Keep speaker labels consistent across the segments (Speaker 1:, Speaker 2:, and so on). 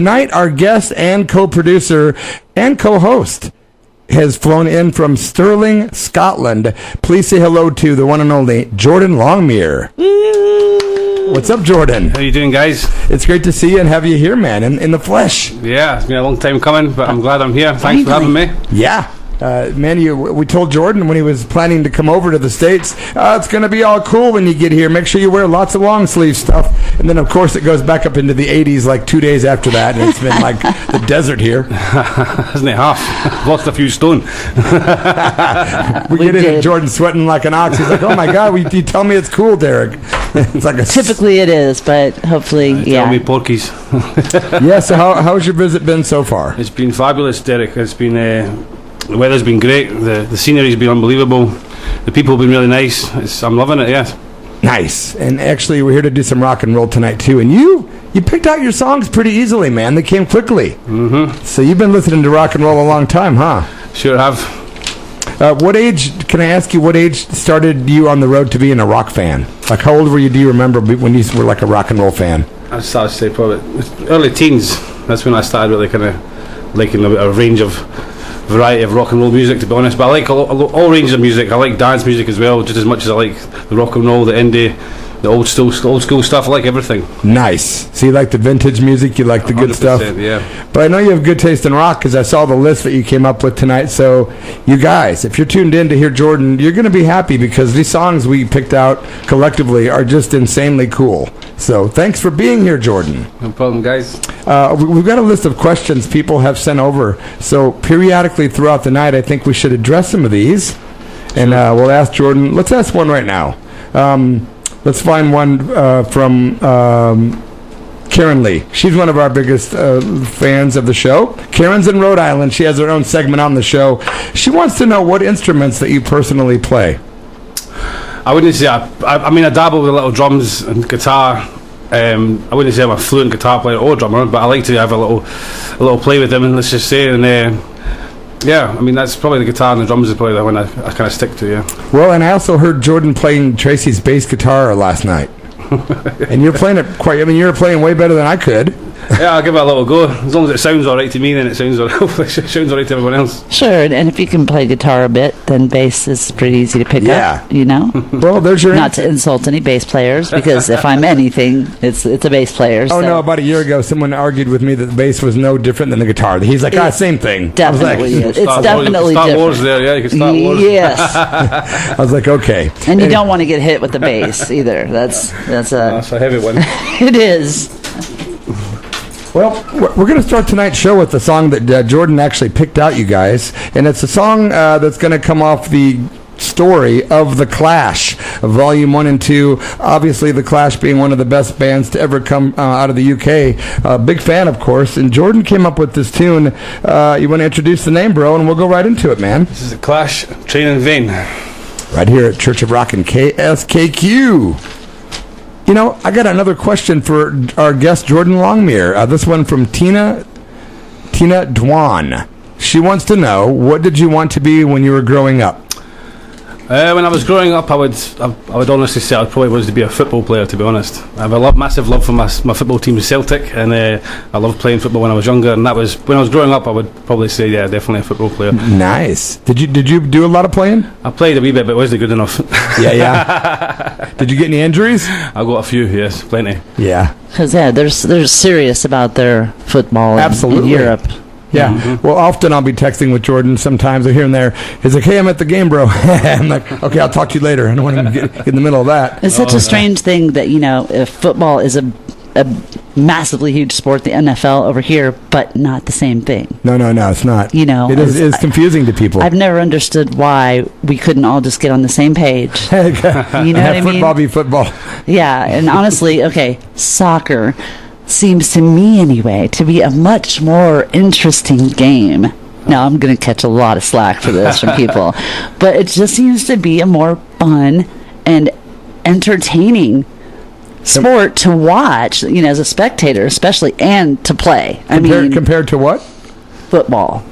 Speaker 1: tonight, our guest and co-producer and co-host has flown in from Stirling, Scotland. Please say hello to the one and only Jordan Longmuir. What's up, Jordan?
Speaker 2: How you doing, guys?
Speaker 1: It's great to see you and have you here, man, in the flesh.
Speaker 2: Yeah, it's been a long time coming, but I'm glad I'm here. Thanks for having me.
Speaker 1: Yeah. Man, we told Jordan when he was planning to come over to the States, it's going to be all cool when you get here. Make sure you wear lots of long sleeve stuff. And then, of course, it goes back up into the 80s like 2 days after that, and it's been like the desert here.
Speaker 2: Hasn't it half? Lost a few stone.
Speaker 1: we get in, Jordan sweating like an ox. He's like, oh, my God, you tell me it's cool, Derek. It's like
Speaker 3: Typically it is, but hopefully, yeah.
Speaker 2: Tell me porkies.
Speaker 1: Yeah, so how's your visit been so far?
Speaker 2: It's been fabulous, Derek. It's been... the weather's been great. The scenery's been unbelievable. The people have been really nice. I'm loving it, yes.
Speaker 1: Nice. And actually, we're here to do some rock and roll tonight, too. And you picked out your songs pretty easily, man. They came quickly. Mm-hmm. So you've been listening to rock and roll a long time, huh?
Speaker 2: Sure have.
Speaker 1: What age, can I ask you, what age started you on the road to being a rock fan? Like, how old were you, do you remember, when you were like a rock and roll fan?
Speaker 2: I'd start to say probably early teens. That's when I started really kind of liking a range of variety of rock and roll music, to be honest. But I like all ranges of music. I like dance music as well, just as much as I like the rock and roll, the indie, the old school stuff. I like everything. Nice.
Speaker 1: So you like the vintage music, you like the good stuff.
Speaker 2: Yeah.
Speaker 1: But I know you have good taste in rock because I saw the list that you came up with tonight. So you guys, if you're tuned in to hear Jordan, you're going to be happy because these songs we picked out collectively are just insanely cool. So thanks for being here, Jordan.
Speaker 2: No problem, guys.
Speaker 1: We've got a list of questions people have sent over. So periodically throughout the night, I think we should address some of these. And we'll ask Jordan. Let's ask one right now. Let's find one from Karen Lee. She's one of our biggest fans of the show. Karen's in Rhode Island. She has her own segment on the show. She wants to know what instruments that you personally play.
Speaker 2: I wouldn't say I mean I dabble with little drums and guitar. I wouldn't say I'm a fluent guitar player or drummer, but I like to have a little play with them. And let's just say, and yeah, I mean that's probably the guitar and the drums is probably the one I kind of stick to. Yeah.
Speaker 1: Well, and I also heard Jordan playing Tracy's bass guitar last night, and you're playing it quite. I mean, you're playing way better than I could.
Speaker 2: Yeah, I'll give it a little go. As long as it sounds all right to me, then it sounds all right to everyone else.
Speaker 3: Sure, and if you can play guitar a bit, then bass is pretty easy to pick up, you know?
Speaker 1: Well, there's your...
Speaker 3: Not to insult any bass players, because if I'm anything, it's a bass player.
Speaker 1: Oh, no, about a year ago, someone argued with me that the bass was no different than the guitar. He's like, same thing.
Speaker 3: Definitely is. It's definitely different.
Speaker 2: Star Wars there, yeah, you can start Wars.
Speaker 3: Yes.
Speaker 1: I was like, okay.
Speaker 3: And you don't want to get hit with the bass, either. That's
Speaker 2: a heavy one.
Speaker 3: It is.
Speaker 1: Well, we're going to start tonight's show with the song that Jordan actually picked out, you guys. And it's a song that's going to come off the story of The Clash, Volume 1 and 2. Obviously, The Clash being one of the best bands to ever come out of the UK. Big fan, of course. And Jordan came up with this tune. You want to introduce the name, bro, and we'll go right into it, man.
Speaker 2: This is The Clash, Train in Vain.
Speaker 1: Right here at Church of Rock and KSKQ. You know, I got another question for our guest, Jordan Longmuir. This one from Tina Dwan. She wants to know, what did you want to be when you were growing up?
Speaker 2: When I was growing up, I would honestly say I probably wanted to be a football player, to be honest. I have a massive love for my football team, Celtic, and I loved playing football when I was younger, and that was, when I was growing up, I would probably say, yeah, definitely a football player.
Speaker 1: Nice. Did you do a lot of playing?
Speaker 2: I played a wee bit, but it wasn't good enough.
Speaker 1: Yeah. Did you get any injuries?
Speaker 2: I got a few, yes, plenty.
Speaker 1: Yeah.
Speaker 3: Because, they're serious about their football in Europe.
Speaker 1: Yeah. Mm-hmm. Well, often I'll be texting with Jordan sometimes or here and there. He's like, hey, I'm at the game, bro. I'm like, okay, I'll talk to you later. I don't want to get in the middle of that.
Speaker 3: It's such a strange thing that, if football is a massively huge sport, the NFL over here, but not the same thing.
Speaker 1: No, it's not. It's confusing to people.
Speaker 3: I've never understood why we couldn't all just get on the same page.
Speaker 1: You know what I mean? Football be football.
Speaker 3: Yeah, and honestly, soccer seems to me anyway to be a much more interesting game. Now I'm going to catch a lot of slack for this from people, but it just seems to be a more fun and entertaining sport to watch, as a spectator especially, and to play.
Speaker 1: Compared to what?
Speaker 3: football,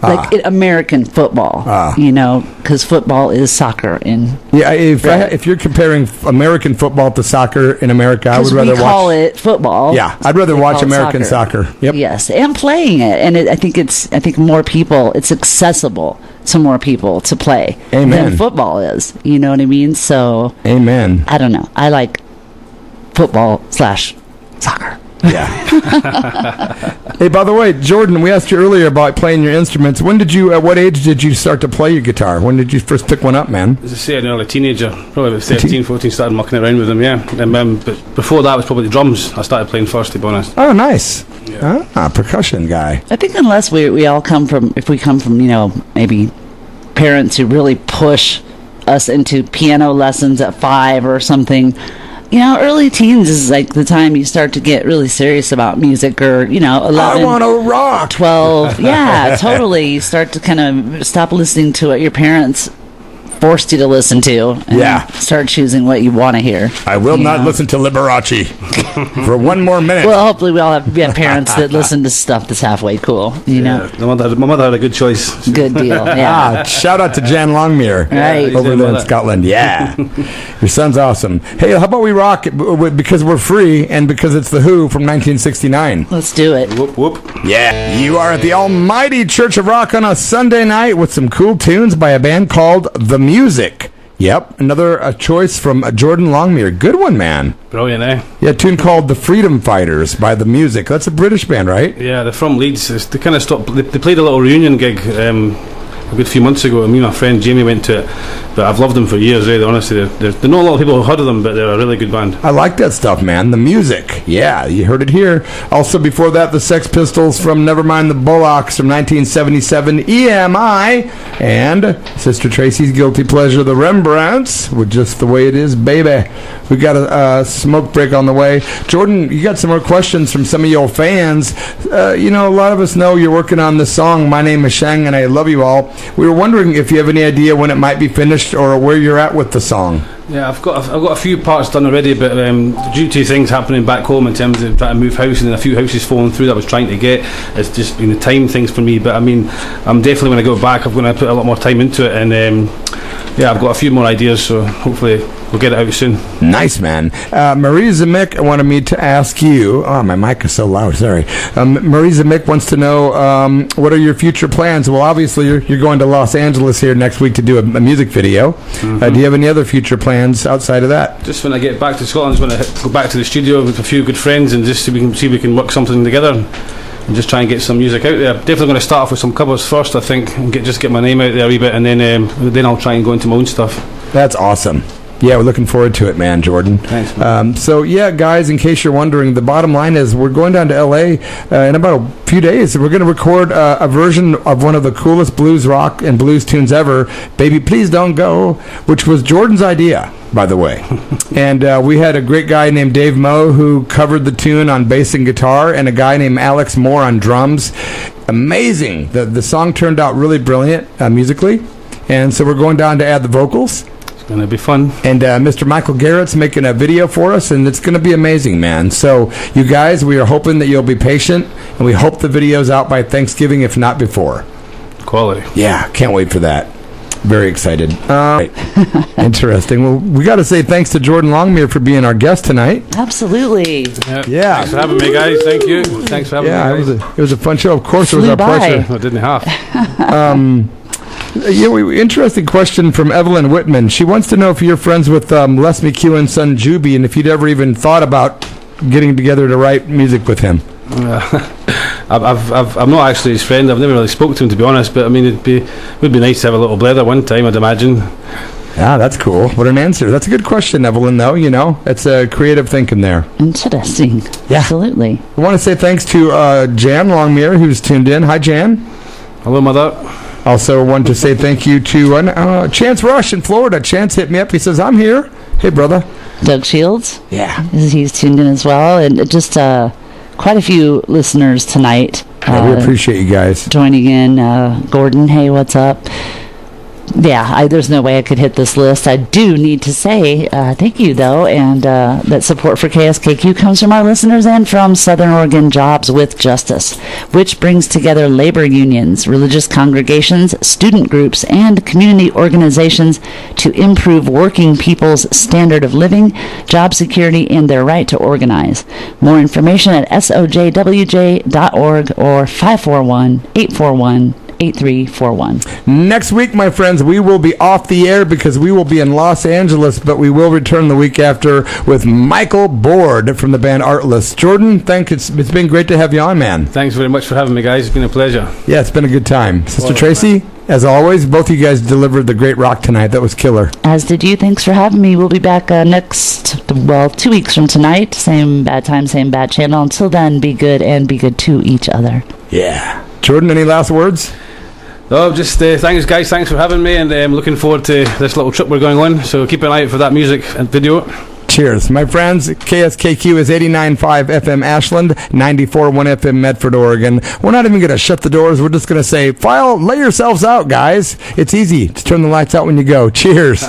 Speaker 3: American football, because football is soccer.
Speaker 1: If you're comparing American football to soccer in America, I would rather watch.
Speaker 3: We call it football.
Speaker 1: Yeah, I'd rather watch American soccer. Yep.
Speaker 3: Yes, and playing it, and I think more people. It's accessible to more people to play than football is. You know what I mean? So,
Speaker 1: amen.
Speaker 3: I don't know. I like football/soccer.
Speaker 1: Yeah. Hey, by the way, Jordan, we asked you earlier about playing your instruments. At what age did you start to play your guitar? When did you first pick one up, man?
Speaker 2: As I say, an early teenager, probably about 13, 14, started mucking around with them, yeah. But before that was probably the drums. I started playing first, to be honest.
Speaker 1: Oh, nice. Yeah. Percussion guy.
Speaker 3: I think unless we all come from, maybe parents who really push us into piano lessons at 5 or something. Early teens is like the time you start to get really serious about music, or 11.
Speaker 1: I want to rock.
Speaker 3: 12. Yeah, totally. You start to kind of stop listening to what your parents forced you to listen to, and start choosing what you want to hear.
Speaker 1: I will not listen to Liberace for one more minute.
Speaker 3: Well, hopefully we all have parents that listen to stuff that's halfway cool.
Speaker 2: My mother had a good choice.
Speaker 3: Good deal. Yeah.
Speaker 1: Shout out to Jan Longmuir,
Speaker 3: right
Speaker 1: over there in Scotland. Yeah, your son's awesome. Hey, how about we rock it because we're free and because it's the Who from 1969?
Speaker 3: Let's do it.
Speaker 2: Whoop whoop.
Speaker 1: Yeah, you are at the Almighty Church of Rock on a Sunday night with some cool tunes by a band called The Music. Yep, another choice from Jordan Longmuir. Good one, man.
Speaker 2: Brilliant, eh?
Speaker 1: Yeah, a tune called The Freedom Fighters by The Music. That's a British band, right?
Speaker 2: Yeah, they're from Leeds. They kind of stopped. They played a little reunion gig a good few months ago, and me and my friend Jamie went to it. But I've loved them for years, eh? Honestly, there's not a lot of people who've heard of them, but they're a really good band.
Speaker 1: I like that stuff, man. The Music. Yeah, you heard it here. Also, before that, the Sex Pistols from Nevermind the Bullocks from 1977, EMI, and Sister Tracy's Guilty Pleasure, The Rembrandts, with Just the Way It Is, Baby. We got a smoke break on the way. Jordan, you got some more questions from some of your fans. A lot of us know you're working on this song, My Name is Shang, and I Love You All. We were wondering if you have any idea when it might be finished or where you're at with the song.
Speaker 2: Yeah, I've got a few parts done already, but due to things happening back home in terms of trying to move house and a few houses falling through that I was trying to get, it's just been the time things for me. But I mean, I'm definitely, when I go back, I'm going to put a lot more time into it, and I've got a few more ideas, so hopefully we'll get it out soon.
Speaker 1: Nice, man. Marie Zimick wanted me to ask you. Oh, my mic is so loud. Sorry. Marie Zimick wants to know what are your future plans? Well, obviously you're going to Los Angeles here next week to do a music video. Mm-hmm. Do you have any other future plans outside of that?
Speaker 2: Just when I get back to Scotland, I'm going to go back to the studio with a few good friends and just see if we can work something together and just try and get some music out there. Definitely going to start off with some covers first, I think, and get my name out there a wee bit, and then I'll try and go into my own stuff.
Speaker 1: That's awesome. Yeah, we're looking forward to it, man, Jordan.
Speaker 2: Thanks, man.
Speaker 1: So, yeah, guys, in case you're wondering, the bottom line is we're going down to L.A. In about a few days. We're going to record a version of one of the coolest blues rock and blues tunes ever, Baby Please Don't Go, which was Jordan's idea, by the way. And we had a great guy named Dave Moe who covered the tune on bass and guitar, and a guy named Alex Moore on drums. Amazing. The song turned out really brilliant musically. And so we're going down to add the vocals.
Speaker 2: Going to be fun.
Speaker 1: And Mr. Michael Garrett's making a video for us, and it's going to be amazing, man. So, you guys, we are hoping that you'll be patient, and we hope the video's out by Thanksgiving, if not before.
Speaker 2: Quality.
Speaker 1: Yeah, can't wait for that. Very excited. Interesting. Well, we got to say thanks to Jordan Longmuir for being our guest tonight.
Speaker 3: Absolutely.
Speaker 1: Yeah.
Speaker 2: Thanks for having me, guys. Thank you. Thanks for having me, guys.
Speaker 1: It was a fun show. Of course, it was our pleasure.
Speaker 2: I didn't have.
Speaker 1: Interesting question from Evelyn Whitman. She wants to know if you're friends with Les McEwen's son Juby, and if you'd ever even thought about getting together to write music with him.
Speaker 2: I'm not actually his friend. I've never really spoke to him, to be honest. But I mean, would be nice to have a little blether one time, I'd imagine.
Speaker 1: Yeah, that's cool. What an answer. That's a good question, Evelyn, though. It's creative thinking there.
Speaker 3: Interesting.
Speaker 1: Yeah.
Speaker 3: Absolutely.
Speaker 1: I want to say thanks to Jan Longmuir, who's tuned in. Hi, Jan.
Speaker 2: Hello, Mother.
Speaker 1: Also want to say thank you to Chance Rush in Florida. Chance hit me up. He says, I'm here. Hey, brother.
Speaker 3: Doug Shields.
Speaker 1: Yeah.
Speaker 3: He's tuned in as well. And just quite a few listeners tonight.
Speaker 1: We appreciate you guys.
Speaker 3: Joining in. Gordon, hey, what's up? there's no way I could hit this list. I do need to say thank you, though, and that support for KSKQ comes from our listeners and from Southern Oregon Jobs with Justice, which brings together labor unions, religious congregations, student groups, and community organizations to improve working people's standard of living, job security, and their right to organize. More information at sojwj.org or 541-841-8341.
Speaker 1: Next week, my friends, we will be off the air because we will be in Los Angeles, but we will return the week after with Michael Board from the band Artless. Jordan, it's been great to have you on, man.
Speaker 2: Thanks very much for having me, guys. It's been a pleasure.
Speaker 1: Yeah, it's been a good time. Sister Tracy, as always, both of you guys delivered the great rock tonight. That was killer.
Speaker 3: As did you. Thanks for having me. We'll be back 2 weeks from tonight. Same bad time, same bad channel. Until then, be good and be good to each other.
Speaker 1: Yeah. Jordan, any last words?
Speaker 2: No, just thanks, guys. Thanks for having me, and I'm looking forward to this little trip we're going on. So keep an eye out for that music and video.
Speaker 1: Cheers. My friends, KSKQ is 89.5 FM Ashland, 94.1 FM Medford, Oregon. We're not even going to shut the doors. We're just going to say, lay yourselves out, guys. It's easy to turn the lights out when you go. Cheers.